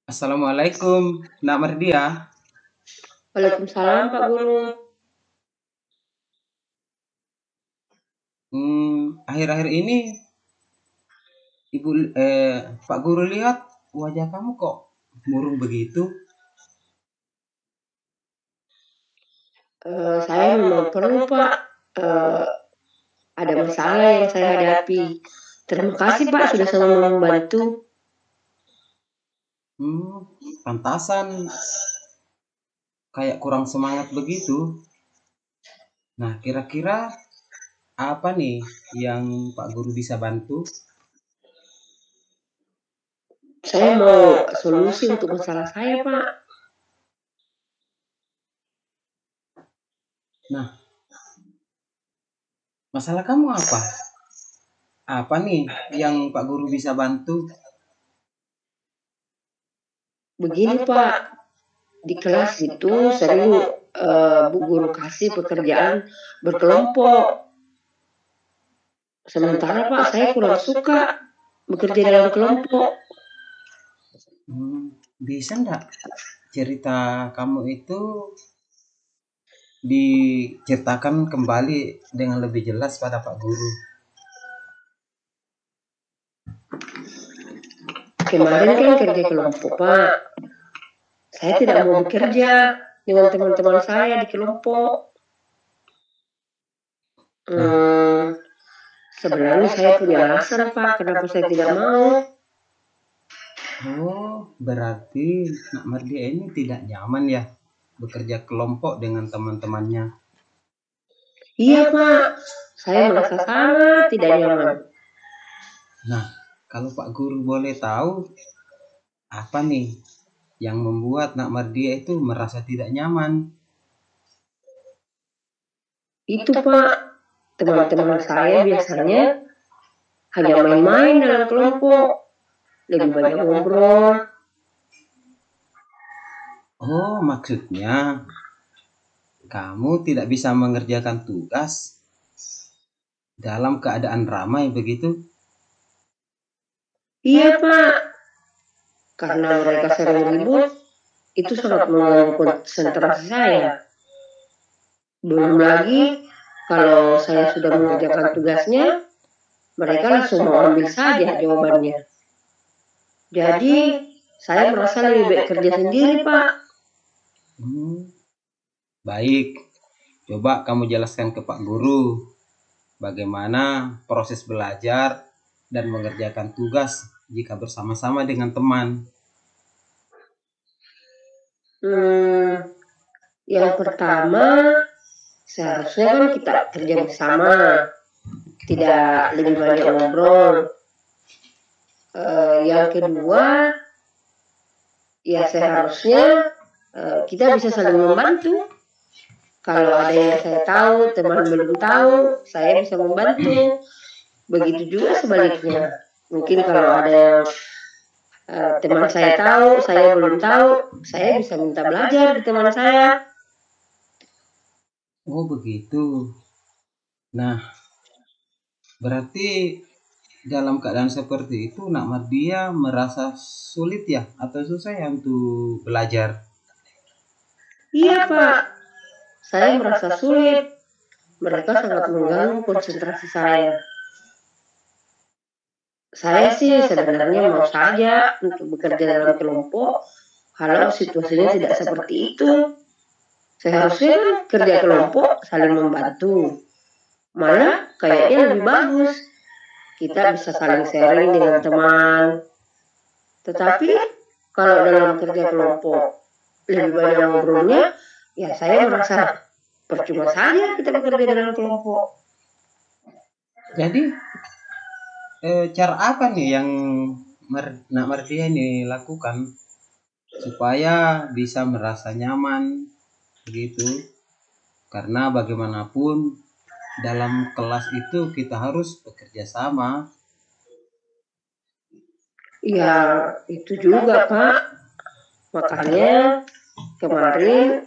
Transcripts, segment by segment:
Assalamualaikum, Nak Merdia. Waalaikumsalam Pak Guru. Akhir-akhir ini Ibu Pak Guru lihat wajah kamu kok murung begitu. Saya memang perlu Pak. Eh, ada masalah yang saya hadapi. Terima kasih Pak sudah selalu membantu. Pantasan kayak kurang semangat begitu. Nah, kira-kira apa nih yang Pak Guru bisa bantu? Saya mau solusi untuk masalah saya Pak. Nah, masalah kamu apa? Apa nih yang Pak Guru bisa bantu? Begini Pak, di kelas itu sering Bu Guru kasih pekerjaan berkelompok. Sementara Pak, saya kurang suka bekerja dalam kelompok. Bisa enggak cerita kamu itu diceritakan kembali dengan lebih jelas pada Pak Guru? Kemarin kan kerja kelompok Pak. Saya tidak mau bekerja dengan teman-teman saya di kelompok. Sebenarnya saya punya alasan Pak, kenapa saya tidak mau. Berarti Nak Mardia ini tidak nyaman ya bekerja kelompok dengan teman-temannya? Iya Pak, saya merasa sangat tidak nyaman. Nah, kalau Pak Guru boleh tahu, apa nih yang membuat Nak Mardia itu merasa tidak nyaman? Itu Pak, teman-teman saya biasanya hanya main-main dalam kelompok, lebih banyak ngobrol. Maksudnya kamu tidak bisa mengerjakan tugas dalam keadaan ramai begitu? Iya Pak, karena mereka sering ribut, itu sangat mengganggu konsentrasi saya. Belum lagi, kalau saya sudah mengerjakan tugasnya, mereka langsung mau ambil saja jawabannya. Jadi, saya merasa lebih baik kerja sendiri, Pak. Baik, coba kamu jelaskan ke Pak Guru bagaimana proses belajar dan mengerjakan tugas jika bersama-sama dengan teman. Yang pertama, seharusnya kan kita kerja bersama, tidak lebih banyak ngobrol. Yang kedua, ya seharusnya kita bisa saling membantu. Kalau ada yang saya tahu, teman belum tahu, saya bisa membantu. Begitu juga sebaliknya. Mungkin kalau ada yang teman saya tahu, saya belum tahu, saya bisa minta belajar di teman saya. Begitu. Nah, berarti dalam keadaan seperti itu Nak Mardia merasa sulit ya atau susah ya untuk belajar? Iya Pak, saya merasa sulit. Mereka sangat mengganggu konsentrasi saya. Saya sih sebenarnya mau saja untuk bekerja dalam kelompok kalau situasinya tidak seperti itu. Seharusnya kan kerja kelompok saling membantu. Malah kayaknya lebih bagus. Kita bisa saling sharing dengan teman. Tetapi kalau dalam kerja kelompok lebih banyak ngobrolnya, ya saya merasa percuma saja kita bekerja dalam kelompok. Jadi cara apa nih yang Nak Mardia ini lakukan supaya bisa merasa nyaman begitu? Karena bagaimanapun dalam kelas itu kita harus bekerja sama. Ya itu juga Pak. Makanya kemarin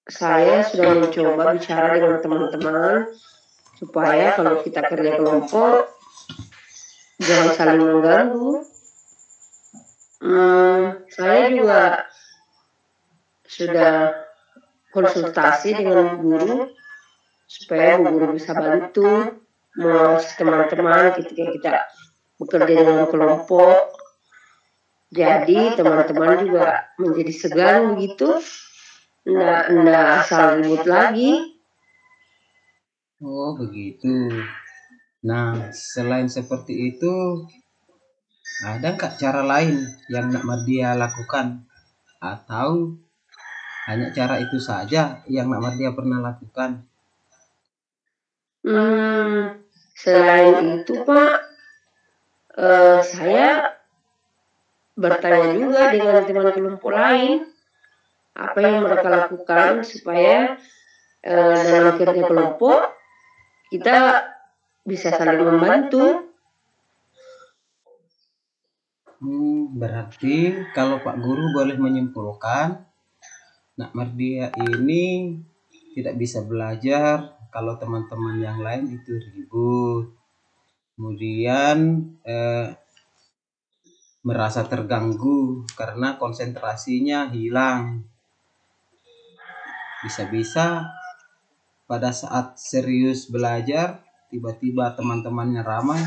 saya sudah mencoba bicara dengan teman-teman supaya kalau kita kerja kelompok jangan saling mengganggu. Saya juga sudah konsultasi dengan guru supaya bu guru bisa bantu mengawasi teman-teman ketika kita bekerja dalam kelompok. Jadi teman-teman juga menjadi segan begitu, nggak asal ribut lagi. Oh, begitu. Nah, selain seperti itu, ada nggak cara lain yang Nak Mardia lakukan? Atau hanya cara itu saja yang Nak Mardia pernah lakukan? Selain itu Pak, saya bertanya juga dengan teman kelompok lain apa yang mereka lakukan supaya dalam kerja kelompok kita bisa saling membantu. Berarti kalau Pak Guru boleh menyimpulkan, Nak Mardia ini tidak bisa belajar kalau teman-teman yang lain itu ribut. Kemudian merasa terganggu karena konsentrasinya hilang. Bisa-bisa pada saat serius belajar, tiba-tiba teman-temannya ramai,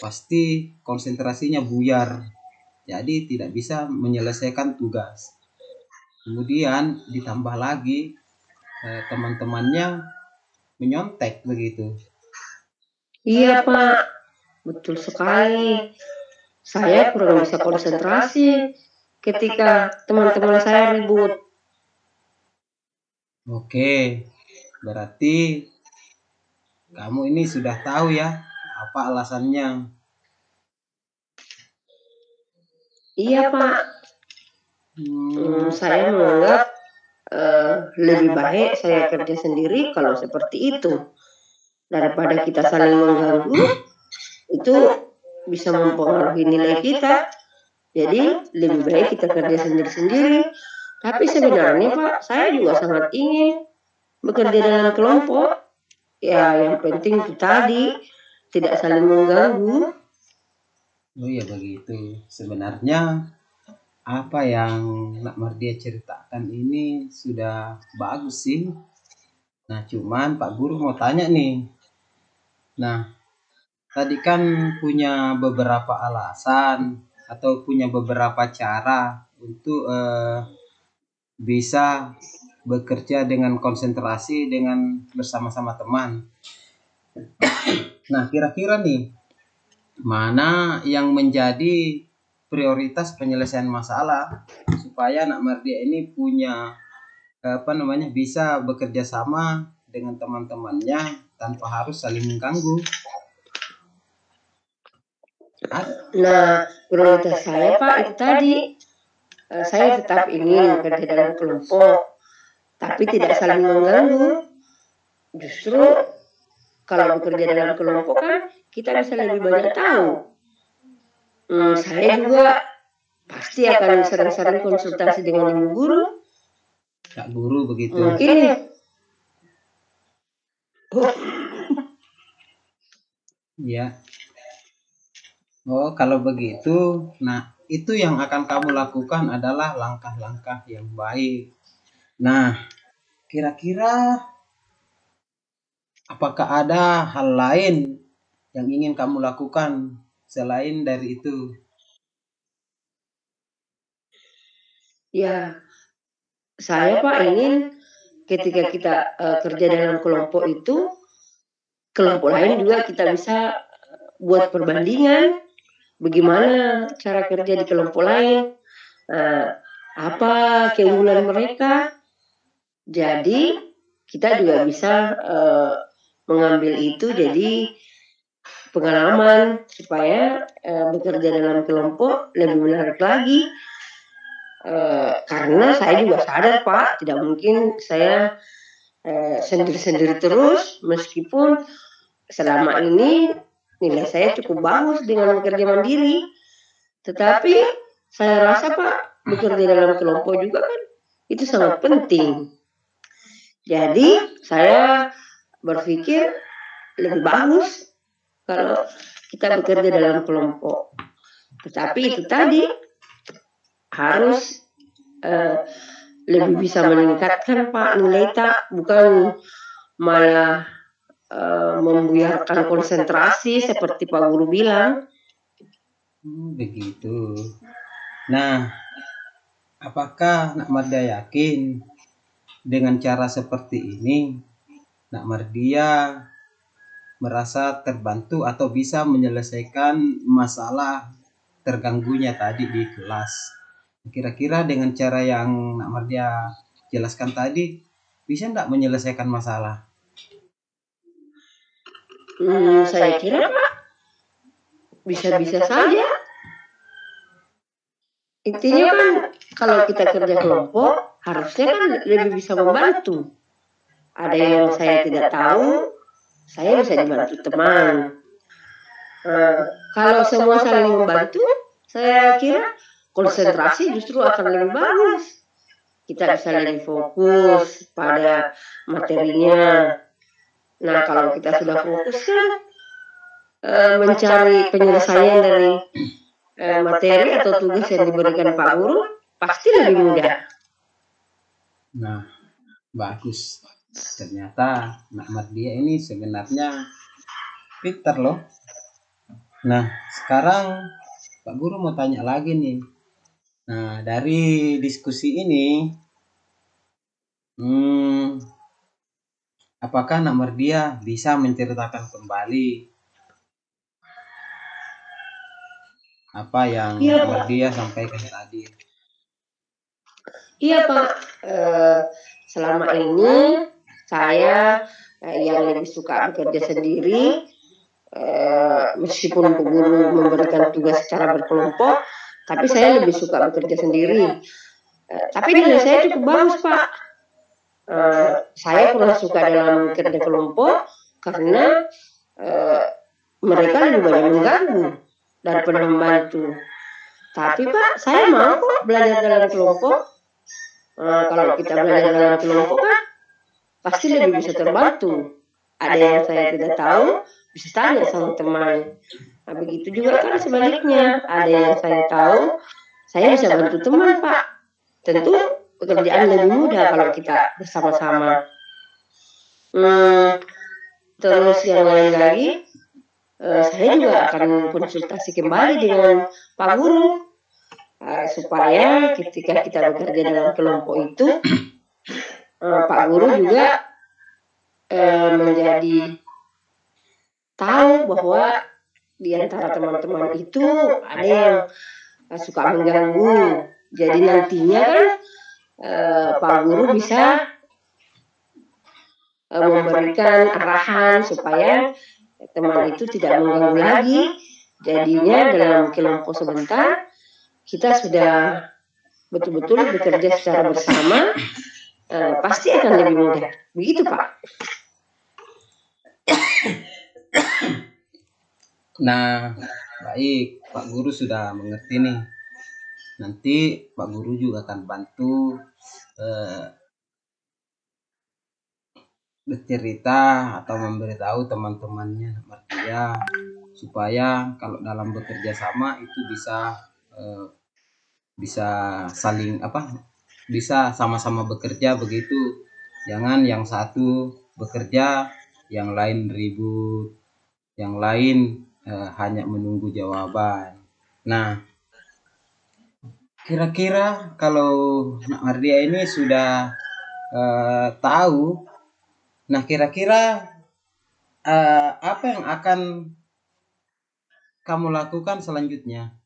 pasti konsentrasinya buyar. Jadi tidak bisa menyelesaikan tugas. Kemudian ditambah lagi teman-temannya menyontek begitu. Iya Pak, betul sekali. Saya kurang bisa konsentrasi ketika teman-teman saya ribut. Oke, berarti kamu ini sudah tahu ya apa alasannya. Iya Pak, saya menganggap lebih baik saya kerja sendiri kalau seperti itu. Daripada kita saling mengganggu, itu bisa mempengaruhi nilai kita. Jadi lebih baik kita kerja sendiri-sendiri. Tapi sebenarnya Pak, saya juga sangat ingin bekerja dalam kelompok. Ya yang penting itu tadi, tidak saling mengganggu. Oh ya begitu. Sebenarnya apa yang Nak Mardia ceritakan ini sudah bagus sih. Nah cuman Pak Guru mau tanya nih. Nah tadi kan punya beberapa alasan atau punya beberapa cara untuk bisa bekerja dengan konsentrasi dengan bersama-sama teman. Nah, kira-kira nih mana yang menjadi prioritas penyelesaian masalah supaya Nak Mardia ini punya bisa bekerja sama dengan teman-temannya tanpa harus saling mengganggu. Nah, prioritas saya Pak itu tadi, saya tetap ingin bekerja dalam kelompok, tapi tidak saling mengganggu. Justru kalau bekerja dalam kelompok kan kita bisa lebih banyak tahu. Saya juga pasti akan sering-sering konsultasi dengan ibu guru. Kak Guru begitu. Mungkin ya. Ya. Oh, kalau begitu, nah itu yang akan kamu lakukan adalah langkah-langkah yang baik. Nah, kira-kira apakah ada hal lain yang ingin kamu lakukan selain dari itu? Ya, saya Pak ingin ketika kita kerja dalam kelompok itu, kelompok lain juga kita bisa buat perbandingan bagaimana cara kerja di kelompok lain, apa keunggulan mereka. Jadi kita juga bisa mengambil itu jadi pengalaman supaya bekerja dalam kelompok lebih menarik lagi. Karena saya juga sadar Pak, tidak mungkin saya sendiri-sendiri terus, meskipun selama ini nilai saya cukup bagus dengan bekerja mandiri. Tetapi saya rasa Pak, bekerja dalam kelompok juga kan itu sangat penting. Jadi saya berpikir lebih bagus kalau kita bekerja dalam kelompok. Tetapi itu tadi, harus lebih bisa meningkatkan Pak nilai tak, bukan malah membuyarkan konsentrasi seperti Pak Guru bilang. Begitu. Nah, apakah Nak Mardia yakin dengan cara seperti ini Nak Mardia merasa terbantu atau bisa menyelesaikan masalah terganggunya tadi di kelas? Kira-kira dengan cara yang Nak Mardia jelaskan tadi bisa enggak menyelesaikan masalah? Saya kira Pak bisa-bisa saja. Intinya kan kalau kita kerja kelompok harusnya kan lebih bisa membantu. Ada yang saya tidak tahu, saya bisa dibantu teman. Kalau semua saling membantu, saya kira konsentrasi justru akan lebih bagus. Kita bisa lebih fokus pada materinya. Nah, kalau kita sudah fokus kan mencari penyelesaian dari materi atau tugas yang diberikan Pak Guru pasti lebih mudah. Nah, bagus. Ternyata Nak Mardia ini sebenarnya pintar loh. Nah, sekarang Pak Guru mau tanya lagi nih. Nah, dari diskusi ini, apakah Nak Mardia bisa menceritakan kembali apa yang Nak Mardia sampaikan tadi? Iya Pak, selama ini saya yang lebih suka bekerja sendiri, meskipun guru memberikan tugas secara berkelompok, tapi saya lebih suka bekerja sendiri. Tapi nilai saya cukup bagus Pak. Saya kurang suka dalam kerja kelompok karena mereka lebih banyak mengganggu daripada membantu. Tapi Pak, saya mau kok belajar dalam kelompok. Kalau kita belajar dalam kelompok kan pasti lebih bisa terbantu. Ada yang saya tidak tahu, bisa tanya sama teman. Nah, begitu juga kan sebaliknya. Ada yang saya tahu, saya bisa bantu teman Pak. Tentu pekerjaan lebih mudah kalau kita bersama-sama. Terus yang lain lagi, saya juga akan konsultasi kembali dengan Pak Guru supaya ketika kita bekerja dalam kelompok itu Pak Guru juga menjadi tahu bahwa di antara teman-teman itu ada yang suka mengganggu. Jadi nantinya kan Pak Guru bisa memberikan arahan supaya teman itu tidak mengganggu lagi. Jadinya dalam kelompok sebentar kita sudah betul-betul bekerja secara bersama, pasti akan lebih mudah. Begitu Pak. Nah, baik, Pak Guru sudah mengerti nih. Nanti Pak Guru juga akan bantu bercerita atau memberitahu teman-temannya Nak Mardia supaya kalau dalam bekerja sama itu bisa saling bisa sama-sama bekerja begitu. Jangan yang satu bekerja, yang lain ribut, yang lain hanya menunggu jawaban. Nah, kira-kira kalau Nak Mardia ini sudah tahu, nah kira-kira apa yang akan kamu lakukan selanjutnya?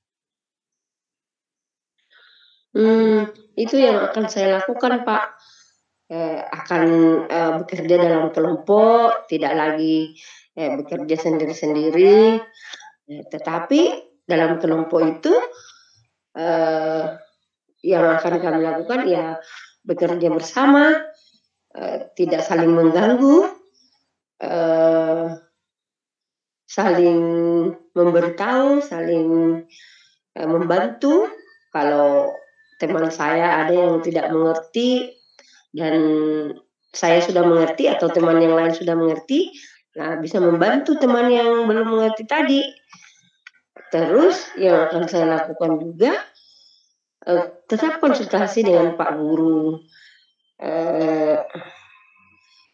Itu yang akan saya lakukan Pak. Akan bekerja dalam kelompok, tidak lagi bekerja sendiri-sendiri, tetapi dalam kelompok itu yang akan kami lakukan ya bekerja bersama, tidak saling mengganggu, saling memberitahu, saling membantu. Kalau teman saya ada yang tidak mengerti dan saya sudah mengerti atau teman yang lain sudah mengerti, nah bisa membantu teman yang belum mengerti tadi. Terus yang akan saya lakukan juga tetap konsultasi dengan Pak Guru.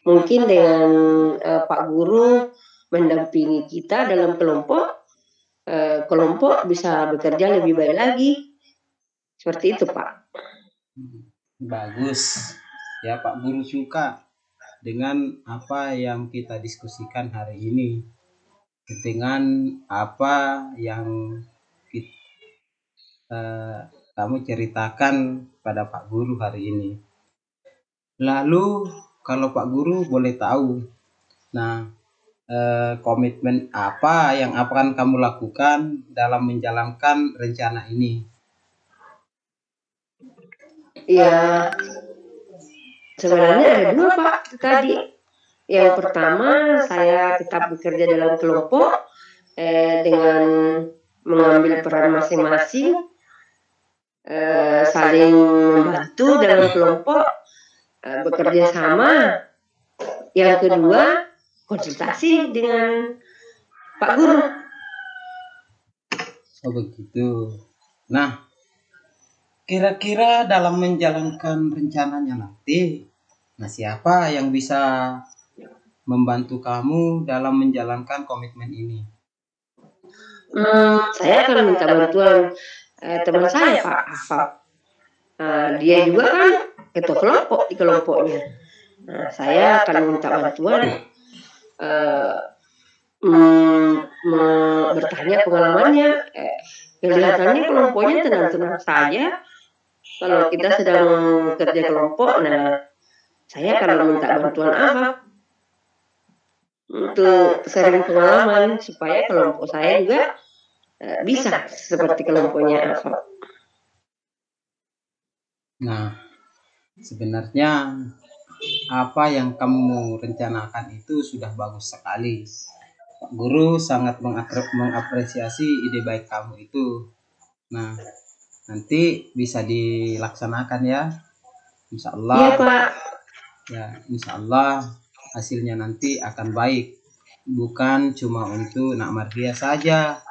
Mungkin dengan Pak Guru mendampingi kita dalam kelompok, kelompok bisa bekerja lebih baik lagi. Seperti itu, Pak. Bagus. Ya, Pak Guru suka dengan apa yang kita diskusikan hari ini. Dengan apa yang kamu ceritakan pada Pak Guru hari ini. Lalu kalau Pak Guru boleh tahu, nah komitmen apa yang akan kamu lakukan dalam menjalankan rencana ini? Ya, sebenarnya ada dua, Pak, tadi. Yang pertama, saya tetap bekerja dalam kelompok dengan mengambil peran masing-masing, saling membantu dalam kelompok, bekerja sama. Yang kedua, konsultasi dengan Pak Guru. Oh begitu. Nah, kira-kira dalam menjalankan rencananya nanti, nah siapa yang bisa membantu kamu dalam menjalankan komitmen ini? Saya akan minta bantuan teman saya, Pak Hafal. Dia juga kan ketua kelompok di kelompoknya. Nah, saya akan minta bantuan bertanya pengalamannya. Kelihatannya kelompoknya tenang-tenang saja. Kalau kita sedang kerja kelompok, nah saya kalau minta bantuan apa untuk sharing pengalaman supaya kelompok saya juga bisa seperti kelompoknya apa. Nah, sebenarnya apa yang kamu rencanakan itu sudah bagus sekali. Pak Guru sangat mengapresiasi ide baik kamu itu. Nah, nanti bisa dilaksanakan ya, insya Allah. Iya, Pak. Ya, insya Allah hasilnya nanti akan baik. Bukan cuma untuk Nak Mardia saja,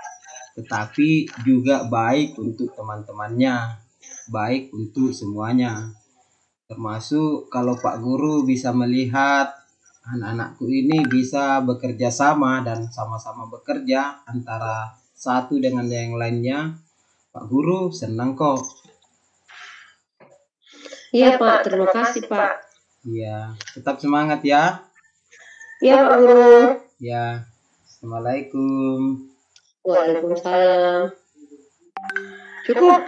tetapi juga baik untuk teman-temannya, baik untuk semuanya. Termasuk kalau Pak Guru bisa melihat anak-anakku ini bisa bekerja sama dan sama-sama bekerja antara satu dengan yang lainnya, Pak Guru senang kok. Iya, Pak, terima kasih, Pak. Iya, tetap semangat ya. Iya, Pak Guru. Ya, assalamualaikum. Waalaikumsalam. Cukup.